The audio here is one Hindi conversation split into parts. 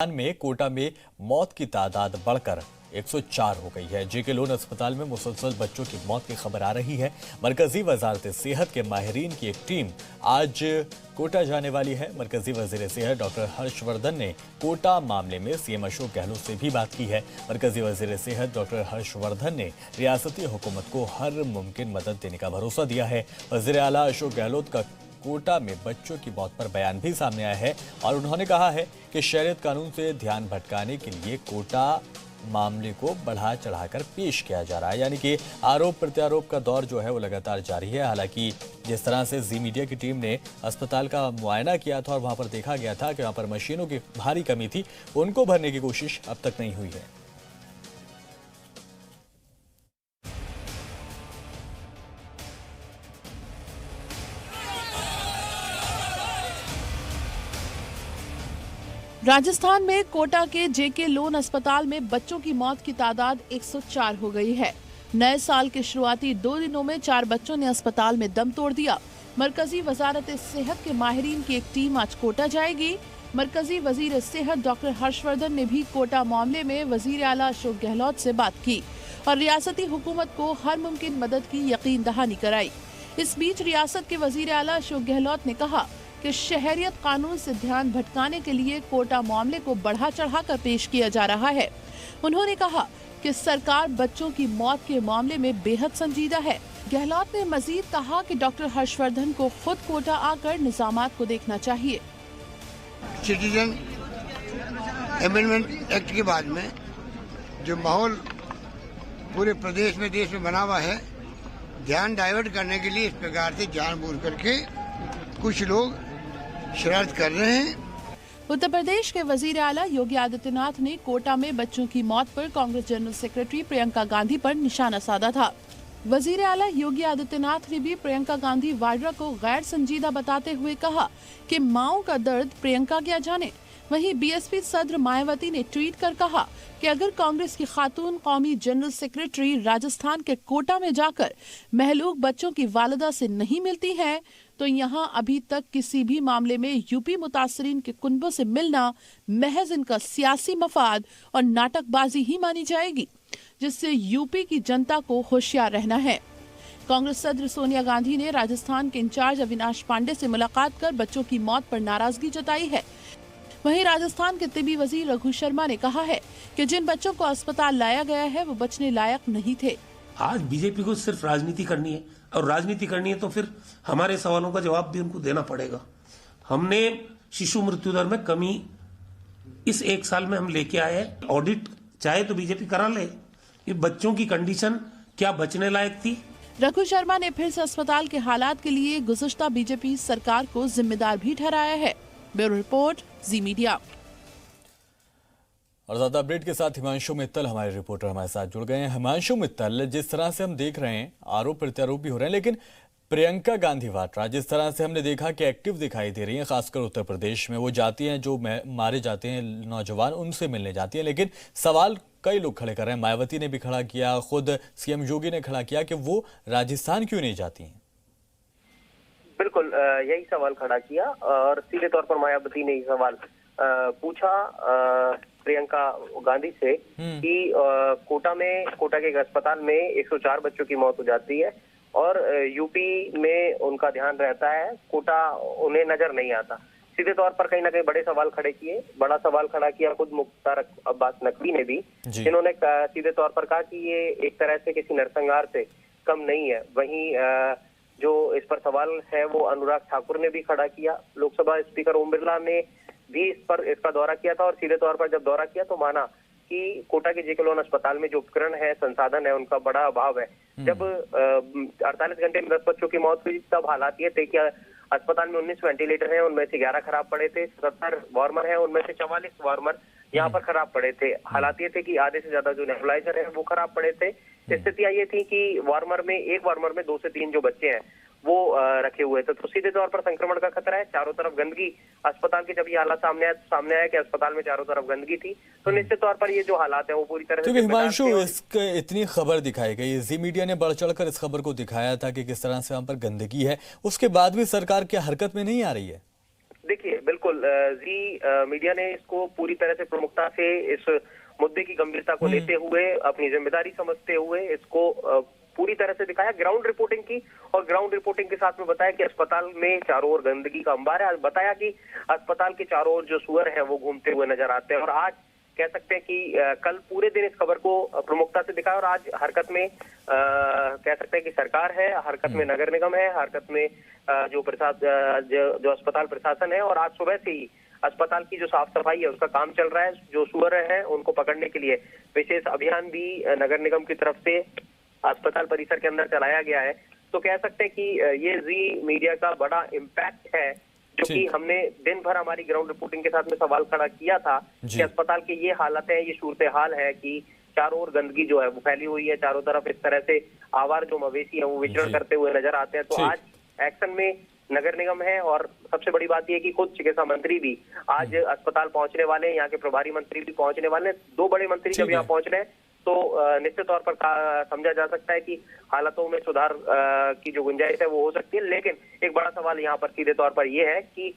में कोटा में मौत की तादाद बढ़कर 104 हो गई है। जेके लोन अस्पताल में मुसलसल बच्चों की मौत की खबर आ रही है। मरकजी वजारत सेहत के माहिरीन की एक टीम आज कोटा जाने वाली है। मरकजी वजीर सेहत डॉक्टर हर्षवर्धन ने कोटा मामले में सीएम अशोक गहलोत से भी बात की है। मरकजी वजीर सेहत डॉक्टर हर्षवर्धन ने रियासती हुकूमत को हर मुमकिन मदद देने का भरोसा दिया है। वजीर आला अशोक गहलोत का कोटा में बच्चों की मौत पर बयान भी सामने आया है और उन्होंने कहा है कि शरीयत कानून से ध्यान भटकाने के लिए कोटा मामले को बढ़ा चढ़ाकर पेश किया जा रहा है। यानी कि आरोप प्रत्यारोप का दौर जो है वो लगातार जारी है। हालांकि जिस तरह से जी मीडिया की टीम ने अस्पताल का मुआयना किया था और वहां पर देखा गया था कि वहां पर मशीनों की भारी कमी थी, उनको भरने की कोशिश अब तक नहीं हुई है। राजस्थान में कोटा के जेके लोन अस्पताल में बच्चों की मौत की तादाद 104 हो गई है। नए साल के शुरुआती 2 दिनों में 4 बच्चों ने अस्पताल में दम तोड़ दिया। मरकजी वजारत सेहत के माहिरीन की एक टीम आज कोटा जाएगी। मरकजी वजीर सेहत डॉक्टर हर्षवर्धन ने भी कोटा मामले में वजीर आला अशोक गहलोत से बात की और रियासती हुकूमत को हर मुमकिन मदद की यकीन दहानी कराई। इस बीच रियासत के वजीर आला अशोक गहलोत ने कहा कि शहरियत कानून से ध्यान भटकाने के लिए कोटा मामले को बढ़ा चढ़ाकर पेश किया जा रहा है। उन्होंने कहा कि सरकार बच्चों की मौत के मामले में बेहद संजीदा है। गहलोत ने मजीद कहा कि डॉक्टर हर्षवर्धन को खुद कोटा आकर निजामात को देखना चाहिए। सिटीजन अमेंडमेंट एक्ट के बाद में जो माहौल पूरे प्रदेश में देश में बना हुआ है, ध्यान डाइवर्ट करने के लिए इस प्रकार से जानबूझ करके कुछ लोग शरारत कर रहे हैं। उत्तर प्रदेश के वजीर आला योगी आदित्यनाथ ने कोटा में बच्चों की मौत पर कांग्रेस जनरल सेक्रेटरी प्रियंका गांधी पर निशाना साधा था। वजीर आला योगी आदित्यनाथ ने भी प्रियंका गांधी वाड्रा को गैर संजीदा बताते हुए कहा कि माओ का दर्द प्रियंका क्या जाने। वहीं बीएसपी सदर मायावती ने ट्वीट कर कहा कि अगर कांग्रेस की खातून कौमी जनरल सेक्रेटरी राजस्थान के कोटा में जाकर महलूक बच्चों की वालिदा से नहीं मिलती हैं, तो यहां अभी तक किसी भी मामले में यूपी मुतासरीन के कुनबों से मिलना महज इनका सियासी मफाद और नाटकबाजी ही मानी जाएगी, जिससे यूपी की जनता को होशियार रहना है। कांग्रेस सदर सोनिया गांधी ने राजस्थान के इंचार्ज अविनाश पांडे से मुलाकात कर बच्चों की मौत पर नाराजगी जताई है। वहीं राजस्थान के तिबी वजीर रघु शर्मा ने कहा है कि जिन बच्चों को अस्पताल लाया गया है वो बचने लायक नहीं थे। आज बीजेपी को सिर्फ राजनीति करनी है और राजनीति करनी है तो फिर हमारे सवालों का जवाब भी उनको देना पड़ेगा। हमने शिशु मृत्यु दर में कमी इस 1 साल में हम लेके आए हैं। ऑडिट चाहे तो बीजेपी करा ले कि बच्चों की कंडीशन क्या बचने लायक थी। रघु शर्मा ने फिर से अस्पताल के हालात के लिए गुज़श्ता बीजेपी सरकार को जिम्मेदार भी ठहराया है। ब्यूरो रिपोर्ट, जी मीडिया। और ज्यादा अपडेट के साथ हिमांशु मित्तल हमारे रिपोर्टर हमारे साथ जुड़ गए हैं। हिमांशु मित्तल, जिस तरह से हम देख रहे हैं आरोप प्रत्यारोप भी हो रहे हैं, लेकिन प्रियंका गांधी वाड्रा जिस तरह से हमने देखा कि एक्टिव दिखाई दे रही हैं, खासकर उत्तर प्रदेश में वो जाती हैं, जो मारे जाते हैं नौजवान, उनसे मिलने जाती हैं। लेकिन सवाल कई लोग खड़े कर रहे हैं, मायावती ने भी खड़ा किया, खुद सीएम योगी ने खड़ा किया कि वो राजस्थान क्यों नहीं जाती हैं। बिल्कुल यही सवाल खड़ा किया और सीधे तौर पर मायावती ने ये सवाल पूछा प्रियंका गांधी से कि कोटा के एक अस्पताल में 104 बच्चों की मौत हो जाती है और यूपी में उनका ध्यान रहता है, कोटा उन्हें नजर नहीं आता। सीधे तौर पर कहीं ना कहीं बड़े सवाल खड़े किए। बड़ा सवाल खड़ा किया खुद मुख्तार अब्बास नकवी ने भी, जिन्होंने सीधे तौर पर कहा कि ये एक तरह से किसी नरसंहार से कम नहीं है। वहीं जो इस पर सवाल है वो अनुराग ठाकुर ने भी खड़ा किया। लोकसभा स्पीकर ओम बिरला ने भी इसका दौरा किया था और सीधे तौर पर जब दौरा किया तो माना कि कोटा के जेके लोन अस्पताल में जो उपकरण है, संसाधन है, उनका बड़ा अभाव है। जब 48 घंटे में 10 बच्चों की मौत हुई तब हालात ये थे कि अस्पताल में 19 वेंटिलेटर हैं, उनमें से 11 खराब पड़े थे, 70 वार्मर हैं, उनमें से 44 वार्मर यहाँ पर खराब पड़े थे। हालात ये थे कि आधे से ज्यादा जो नेबुलाइजर है वो खराब पड़े थे। स्थितियां ये थी कि एक वार्मर में 2 से 3 जो बच्चे हैं वो रखे हुए थे, तो सीधे तौर पर संक्रमण का खतरा है। चारों तरफ गंदगी, अस्पताल के जब ये हालात सामने आया कि अस्पताल में चारों तरफ गंदगी थी, तो निश्चित तौर पर ये जो हालात है वो पूरी तरह से हिमांशु, इतनी खबर दिखाई गई, जी मीडिया ने बढ़ चढ़कर इस खबर को दिखाया था कि किस तरह से वहां पर गंदगी है, उसके बाद भी सरकार क्या हरकत में नहीं आ रही है? देखिए, बिल्कुल जी मीडिया ने इसको पूरी तरह से प्रमुखता से इस मुद्दे की गंभीरता को लेते हुए, अपनी जिम्मेदारी समझते हुए इसको पूरी तरह से दिखाया, ग्राउंड रिपोर्टिंग की, और ग्राउंड रिपोर्टिंग के साथ में बताया कि अस्पताल में चारों ओर गंदगी का अंबार है। बताया कि अस्पताल के चारों ओर जो सुअर है वो घूमते हुए नजर आते हैं। और आज कह सकते हैं कि कल पूरे दिन इस खबर को प्रमुखता से दिखाया, और आज हरकत में कह सकते हैं कि सरकार है, हरकत में नगर निगम है, हरकत में जो अस्पताल प्रशासन है। और आज सुबह से ही अस्पताल की जो साफ सफाई है उसका काम चल रहा है। जो सुअर है उनको पकड़ने के लिए विशेष अभियान भी नगर निगम की तरफ से अस्पताल परिसर के अंदर चलाया गया है। तो कह सकते हैं कि ये जी मीडिया का बड़ा इम्पैक्ट है, जो कि हमने दिन भर हमारी ग्राउंड रिपोर्टिंग के साथ में सवाल खड़ा किया था कि अस्पताल की ये हालत है, ये सूरत हाल है कि चारों ओर गंदगी जो है वो फैली हुई है, चारों तरफ इस तरह से आवार जो मवेशी है वो विचरण करते हुए नजर आते हैं। तो आज एक्शन में नगर निगम है, और सबसे बड़ी बात यह है कि खुद चिकित्सा मंत्री भी आज अस्पताल पहुंचने वाले हैं, यहाँ के प्रभारी मंत्री भी पहुंचने वाले हैं। दो बड़े मंत्री जब यहाँ पहुंच रहे हैं तो निश्चित तौर पर समझा जा सकता है कि हालातों में सुधार की जो गुंजाइश है वो हो सकती है। लेकिन एक बड़ा सवाल यहाँ पर सीधे तौर पर ये है कि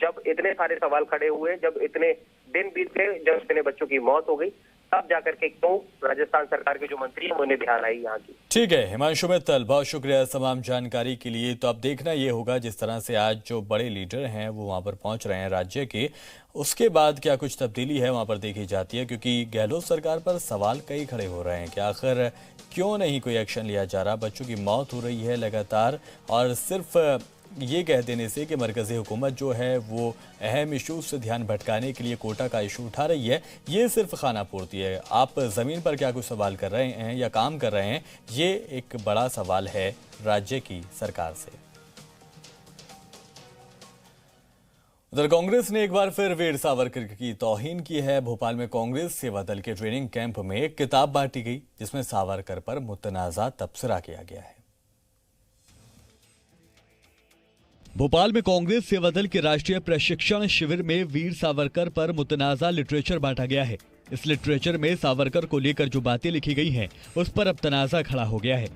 जब इतने सारे सवाल खड़े हुए, जब इतने दिन बीत गए, जब इतने बच्चों की मौत हो गई, तब जाकर के क्यों राजस्थान सरकार के जो मंत्री हैं उन्हें ध्यान आई यहाँ की। ठीक है हिमांशु मित्तल, बहुत शुक्रिया तमाम जानकारी के लिए। तो अब देखना ये होगा जिस तरह से आज जो बड़े लीडर हैं वो वहाँ पर पहुँच रहे हैं राज्य के, उसके बाद क्या कुछ तब्दीली है वहाँ पर देखी जाती है, क्योंकि गहलोत सरकार पर सवाल कई खड़े हो रहे हैं कि आखिर क्यों नहीं कोई एक्शन लिया जा रहा। बच्चों की मौत हो रही है लगातार, और सिर्फ ये कह देने से कि मरकजी हुकूमत जो है वो अहम इशू से ध्यान भटकाने के लिए कोटा का इशू उठा रही है, ये सिर्फ खाना पूर्ति है। आप ज़मीन पर क्या कुछ सवाल कर रहे हैं या काम कर रहे हैं, ये एक बड़ा सवाल है राज्य की सरकार से। उधर कांग्रेस ने एक बार फिर वीर सावरकर की तौहीन की है। भोपाल में कांग्रेस सेवा दल के ट्रेनिंग कैंप में एक किताब बांटी गई जिसमें सावरकर पर मुतनाज़ा तबसरा किया गया है। भोपाल में कांग्रेस सेवा दल के राष्ट्रीय प्रशिक्षण शिविर में वीर सावरकर पर मुतनाज़ा लिटरेचर बांटा गया है। इस लिटरेचर में सावरकर को लेकर जो बातें लिखी गई हैं उस पर अब तनाज़ा खड़ा हो गया है।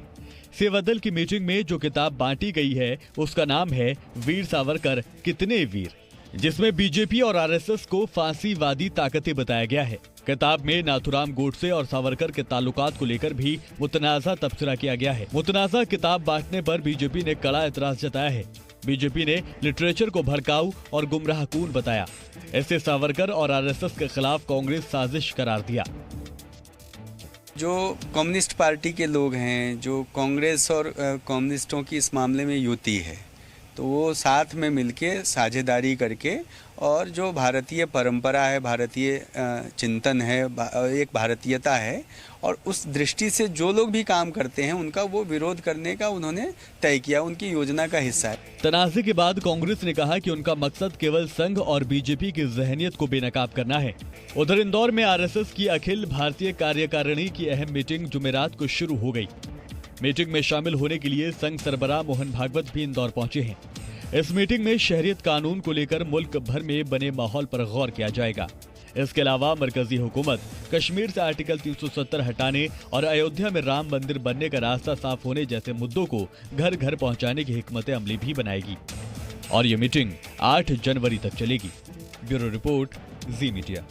सेवा दल की मीटिंग में जो किताब बांटी गई है उसका नाम है वीर सावरकर कितने वीर, जिसमें बीजेपी और आरएसएस को फांसीवादी ताकतें बताया गया है। किताब में नाथुराम गोडसे और सावरकर के ताल्लुकात को लेकर भी मुतनाज़ा तबसरा किया गया है। मुतनाज़ा किताब बांटने पर बीजेपी ने कड़ा एतराज जताया है। बीजेपी ने लिटरेचर को भड़काऊ और गुमराहकून बताया। ऐसे सावरकर और आरएसएस के खिलाफ कांग्रेस साजिश करार दिया। जो कम्युनिस्ट पार्टी के लोग हैं, जो कांग्रेस और कम्युनिस्टों की इस मामले में युति है, तो वो साथ में मिलके साझेदारी करके, और जो भारतीय परंपरा है, भारतीय चिंतन है, एक भारतीयता है, और उस दृष्टि से जो लोग भी काम करते हैं उनका वो विरोध करने का उन्होंने तय किया, उनकी योजना का हिस्सा है। तनाज़े के बाद कांग्रेस ने कहा कि उनका मकसद केवल संघ और बीजेपी की ज़हनियत को बेनकाब करना है। उधर इंदौर में आरएसएस की अखिल भारतीय कार्यकारिणी की अहम मीटिंग जुमेरात को शुरू हो गई। मीटिंग में शामिल होने के लिए संघ सरबराह मोहन भागवत भी इंदौर पहुंचे हैं। इस मीटिंग में शहरियत कानून को लेकर मुल्क भर में बने माहौल पर गौर किया जाएगा। इसके अलावा मरकजी हुकूमत कश्मीर से आर्टिकल 370 हटाने और अयोध्या में राम मंदिर बनने का रास्ता साफ होने जैसे मुद्दों को घर घर पहुंचाने की हिकमत अमली भी बनाएगी। और ये मीटिंग 8 जनवरी तक चलेगी। ब्यूरो रिपोर्ट, जी मीडिया।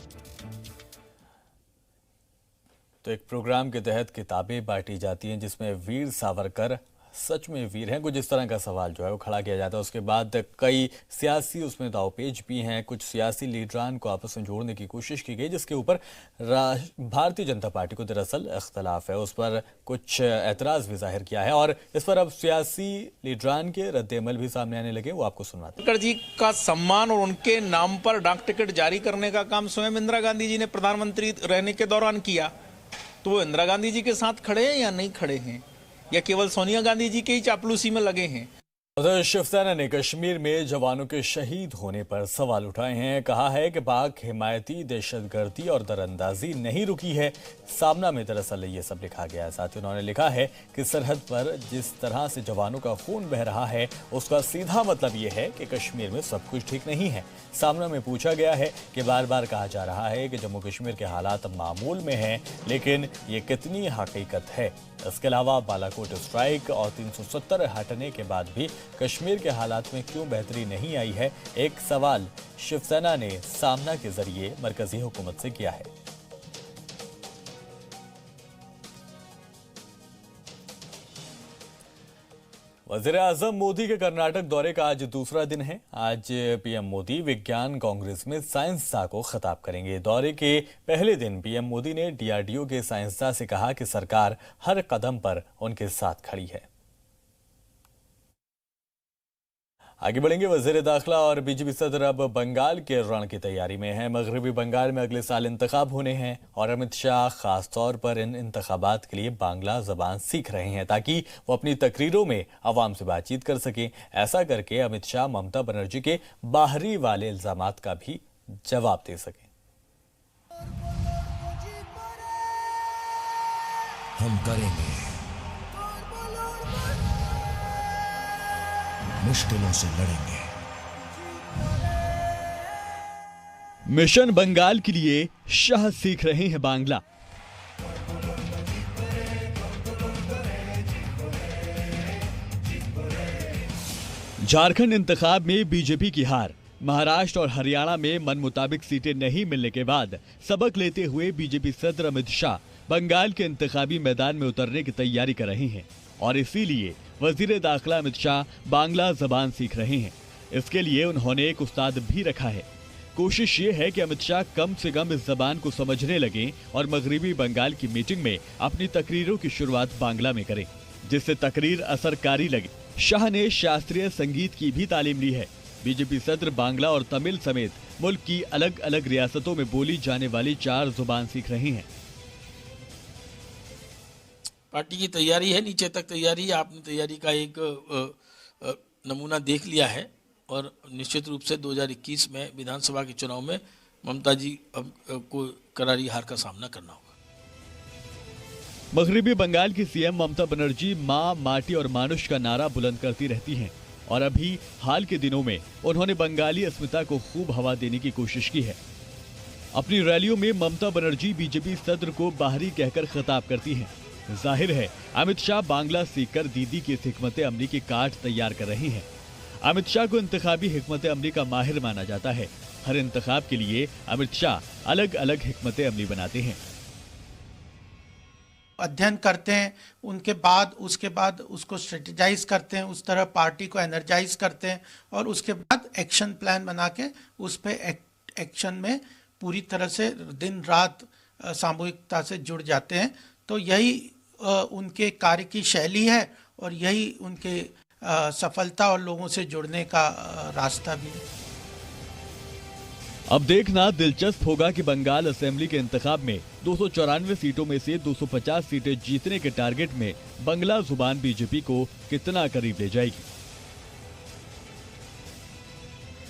तो एक प्रोग्राम के तहत किताबें बांटी जाती हैं जिसमें वीर सावरकर सच में वीर हैं, कुछ इस तरह का सवाल जो है वो खड़ा किया जाता है। उसके बाद कई सियासी उसमें दावपेच भी हैं, कुछ सियासी लीडरान को आपस में जोड़ने की कोशिश की गई, जिसके ऊपर भारतीय जनता पार्टी को दरअसल इख्तलाफ है, उस पर कुछ एतराज़ भी जाहिर किया है। और इस पर अब सियासी लीडरान के रद्द-ए-अमल भी सामने आने लगे, वो आपको सुनवाते हैं। सावरकर जी का सम्मान और उनके नाम पर डाक टिकट जारी करने का काम स्वयं इंदिरा गांधी जी ने प्रधानमंत्री रहने के दौरान किया, तो वो इंदिरा गांधी जी के साथ खड़े हैं या नहीं खड़े हैं, या केवल सोनिया गांधी जी के ही चापलूसी में लगे हैं? उधर शिवसेना ने कश्मीर में जवानों के शहीद होने पर सवाल उठाए हैं। कहा है कि पाक हिमायती दहशतगर्दी और दरअंदाजी नहीं रुकी है। सामना में दरअसल ये सब लिखा गया है। साथ ही उन्होंने लिखा है कि सरहद पर जिस तरह से जवानों का खून बह रहा है उसका सीधा मतलब ये है कि कश्मीर में सब कुछ ठीक नहीं है। सामना में पूछा गया है कि बार बार कहा जा रहा है कि जम्मू कश्मीर के हालात मामूल में हैं, लेकिन ये कितनी हकीकत है? इसके अलावा बालाकोट स्ट्राइक और 370 हटने के बाद भी कश्मीर के हालात में क्यों बेहतरी नहीं आई है, एक सवाल शिवसेना ने सामना के जरिए मरकजी हुकूमत से किया है। वज़ीर-ए-आज़म मोदी के कर्नाटक दौरे का आज दूसरा दिन है। आज पीएम मोदी विज्ञान कांग्रेस में साइंसदां को खिताब करेंगे। दौरे के पहले दिन पीएम मोदी ने डीआरडीओ के साइंसदां से कहा कि सरकार हर कदम पर उनके साथ खड़ी है। आगे बढ़ेंगे। वज़ीर दाखिला और बीजेपी सदर अब बंगाल के रण की तैयारी में हैं। मगरबी बंगाल में अगले साल इंतखाब होने हैं और अमित शाह खास तौर पर इन इंतखाबात के लिए बांग्ला ज़बान सीख रहे हैं ताकि वो अपनी तकरीरों में अवाम से बातचीत कर सकें। ऐसा करके अमित शाह ममता बनर्जी के बाहरी वाले इल्जामात का भी जवाब दे सकें। हम करेंगे, मुश्किलों से लड़ेंगे। मिशन बंगाल के लिए शाह सीख रहे हैं बांग्ला। झारखंड इंतखाब में बीजेपी की हार, महाराष्ट्र और हरियाणा में मन मुताबिक सीटें नहीं मिलने के बाद सबक लेते हुए बीजेपी सदर अमित शाह बंगाल के इंतखाबी मैदान में उतरने की तैयारी कर रहे हैं और इसीलिए वजीर दाखिला अमित शाह बांग्ला जबान सीख रहे हैं। इसके लिए उन्होंने एक उस्ताद भी रखा है। कोशिश ये है कि अमित शाह कम से कम इस जबान को समझने लगें और मगरबी बंगाल की मीटिंग में अपनी तकरीरों की शुरुआत बांग्ला में करें, जिससे तकरीर असरकारी लगे। शाह ने शास्त्रीय संगीत की भी तालीम ली है। बीजेपी सदर बांग्ला और तमिल समेत मुल्क की अलग अलग रियासतों में बोली जाने वाली 4 जुबान सीख रहे हैं। पार्टी की तैयारी है, नीचे तक तैयारी है। आपने तैयारी का एक नमूना देख लिया है और निश्चित रूप से 2021 में विधानसभा के चुनाव में ममता जी को करारी हार का सामना करना होगा। मगरबी बंगाल की सीएम ममता बनर्जी मां, माटी और मानुष का नारा बुलंद करती रहती हैं और अभी हाल के दिनों में उन्होंने बंगाली अस्मिता को खूब हवा देने की कोशिश की है। अपनी रैलियों में ममता बनर्जी बीजेपी सदर को बाहरी कहकर खिताब करती हैं। जाहिर है अमित शाह बांग्ला सीखकर दीदी की इस हिकमत अमली की काट तैयार कर रही हैं। अमित शाह को इंतखाबी हिकमत अमली का माहिर माना जाता है। हर इंतखाब के लिए अमित शाह अलग अलग हिकमत अमली बनाते हैं, अध्ययन करते हैं, उसके बाद उसको स्ट्रेटेजाइज करते हैं, उस तरह पार्टी को एनर्जाइज करते हैं और उसके बाद एक्शन प्लान बना के उस पे एक्शन में पूरी तरह से दिन रात सामूहिकता से जुड़ जाते हैं। तो यही उनके कार्य की शैली है और यही उनके सफलता और लोगों से जुड़ने का रास्ता भी है। अब देखना दिलचस्प होगा कि बंगाल असेंबली के इंतखाब में 294 सीटों में से 250 सीटें जीतने के टारगेट में बंगला जुबान बीजेपी को कितना करीब ले जाएगी।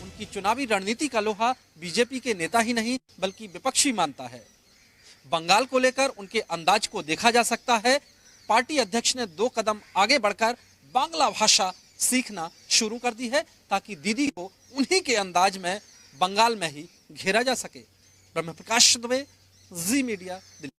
उनकी चुनावी रणनीति का लोहा बीजेपी के नेता ही नहीं बल्कि विपक्षी मानता है। बंगाल को लेकर उनके अंदाज को देखा जा सकता है। पार्टी अध्यक्ष ने 2 कदम आगे बढ़कर बांग्ला भाषा सीखना शुरू कर दी है ताकि दीदी को उन्हीं के अंदाज में बंगाल में ही घेरा जा सके। ब्रह्म प्रकाश दुबे, जी मीडिया, दिल्ली।